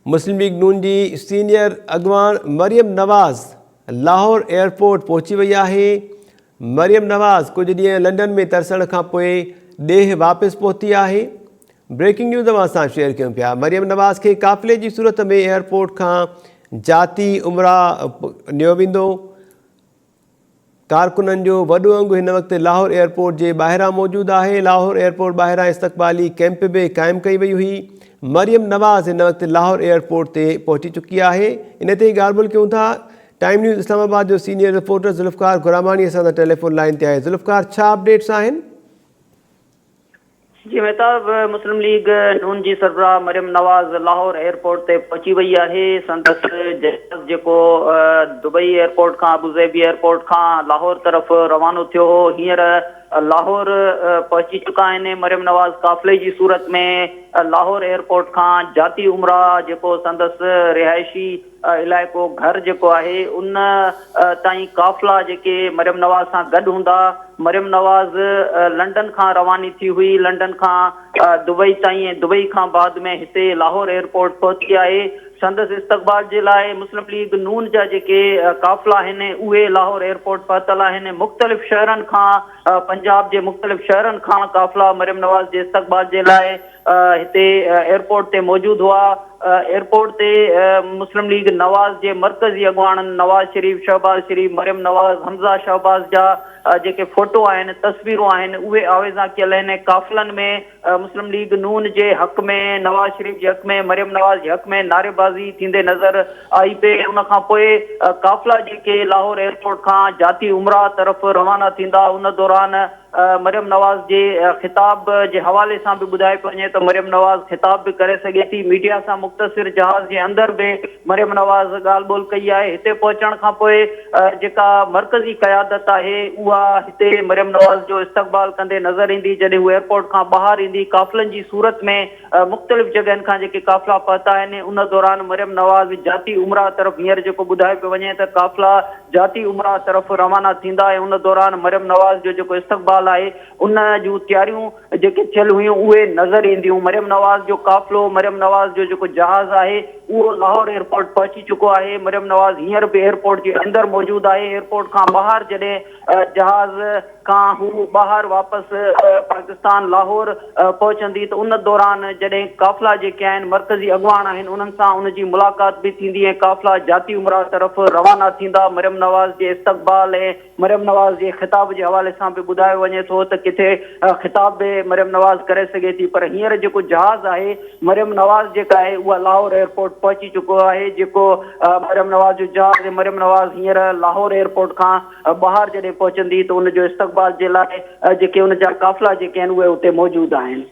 मुस्लिम league नून की senior अगवान Maryam नवाज़ Lahore airport पहुंची वही है। मरियम नवाज़ कुछ ॾींहं लंडन में तरसण खां पोइ ॾेह वापस पहुती है। ब्रेकिंग न्यूज़ अवां सां शेयर कयूं पिया। मरियम नवाज़ के काफ़िले की सूरत में एयरपोर्ट का जाती उमरा नियो वेंदो। कारकुननि जो वॾो अंग हिन वक्त लाहौर एयरपोर्ट के ॿाहिरां मौजूद है। लाहौर एयरपोर्ट ॿाहिरां इस्तक़बाली कैंप भी कायम कई वही हुई। मरियम नवाज़ हिन वक्त लाहौर एयरपोर्ट ते पहुंची चुकी है। इन ते ॻाल्हि ॿोल कयूं था। टाइम न्यूज़ इस्लामाबाद जो सीनियर रिपोर्टर ज़ुल्फ़कार गुरामानी असां सां टेलीफोन लाइन ते आहे। ज़ुल्फ़कार, छा अपडेट्स आहिनि? जी मेहताब, मुस्लिम लीग नून जी सरबराह मरियम नवाज़ लाहौर एयरपोर्ट ते पहुची वही है। संदसि जहाज़ जेको दुबई एयरपोर्ट का अबूज़ेबी एयरपोर्ट का लाहौर तरफ रवानो थियो हो, हींअर लाहौर पहुची चुका आहिनि। मरियम नवाज़ काफ़िले की सूरत में लाहौर एयरपोर्ट का जाती उमरा जेको संदसि रिहायशी इलाइक़ो घर जेको आहे उन ताईं काफ़िला जेके मरियम नवाज़ सां गॾु हूंदा। मरियम नवाज़ लंडन का रवानी थी हुई, लंडन का दुबई ताईं, दुबई का बाद में हिते लाहौर एयरपोर्ट पहुची है। संदसि इस्तक़बाल के लिए मुस्लिम लीग नून जा जेके काफ़िला आहिनि उहे लाहौर एयरपोर्ट पहुतल आहिनि। मुख़्तलिफ़ शहरनि खां, पंजाब के मुख़्तलिफ़ शहरनि खां काफ़िला मरियम नवाज़ के इस्तक़बाल के लिए हिते एयरपोर्ट ते मौजूद हुआ। एयरपोर्ट ते मुस्लिम लीग नवाज़ के मरकज़ी अगवान नवाज़ शरीफ, शहबाज शरीफ, मरियम नवाज़, हमज़ा शहबाज जा जेके फोटो आहिनि, तस्वीरूं आहिनि, उहे आवेज़ा कयल आहिनि। काफ़िलनि में मुस्लिम लीग नून के हक़ में, नवाज़ शरीफ के हक़ में, मरियम नवाज़ के हक़ में नारेबाजी थींदे नज़र आई पे। उन खां पोइ काफ़िला जेके लाहौर एयरपोर्ट का जाती उमरा तरफ रवाना थींदा, उन दौरान मरियम नवाज़ के खिताब के हवाले से भी बुधाए पे वञे तो मरियम नवाज़ खिताब भी करे सके थी। मीडिया से मुख़्तसिर जहाज़ के अंदर भी मरियम नवाज़ ॻाल्हि ॿोल कई है। हिते पहुचण खां पोइ जेका मरकज़ी क़यादत है उहा हिते मरियम नवाज़ जो इस्तक़बाल कंदे नज़र ईंदी। जॾहिं हू एयरपोर्ट का बाहर ईंदी, काफ़िलनि की सूरत में मुख़्तलिफ़ जगहनि खां जेके काफ़िला पहुता आहिनि, उन दौरान मरियम नवाज़ जाती उमरा तरफ हींअर जेको ॿुधाए पियो वञे त काफ़िला जाती उमरा तरफ रवाना थींदा ऐं उन दौरान मरियम नवाज़ जो जेको इस्तक़बाल है उन जूं तैयारियूं जेके थियल हुयूं उहे नज़र ईंदियूं। मरियम नवाज़ जो काफ़िलो, मरियम नवाज़ जो जेको जहाज़ है वो लाहौर एयरपोर्ट पहुची चुको है। मरियम नवाज़ हींअर भी एयरपोर्ट के अंदर मौजूद है। एयरपोर्ट का बाहर जॾहिं जहाज़ का हू बाहर वापस पाकिस्तान लाहौर पहुचंदी तो उन दौरान जॾहिं काफ़िला जेके आहिनि मरकज़ी अगवान आहिनि उन्हनि सां उनजी मुलाक़ात भी थींदी ऐं काफ़िला जाती उमरा तरफ रवाना थींदा। मरियम नवाज़ के इस्तक़बाल ऐं मरियम नवाज़ के खिताब के हवाले से भी बुधायो वञे थो त किथे खिताब भी मरियम नवाज़ करे सके थी। पर हींअर जेको जहाज़ है मरियम नवाज़ जेका है उहा लाहौर एयरपोर्ट पहुची चुको है। जेको मरियम नवाज़ जो जहाज़, मरियम नवाज़ हींअर लाहौर एयरपोर्ट का बाहर जॾहिं पहुचंदी तो उन जो इस्तक़बाल के लिए जेके उन जा काफ़िला जेके आहिनि उहे उते मौजूद आहिनि।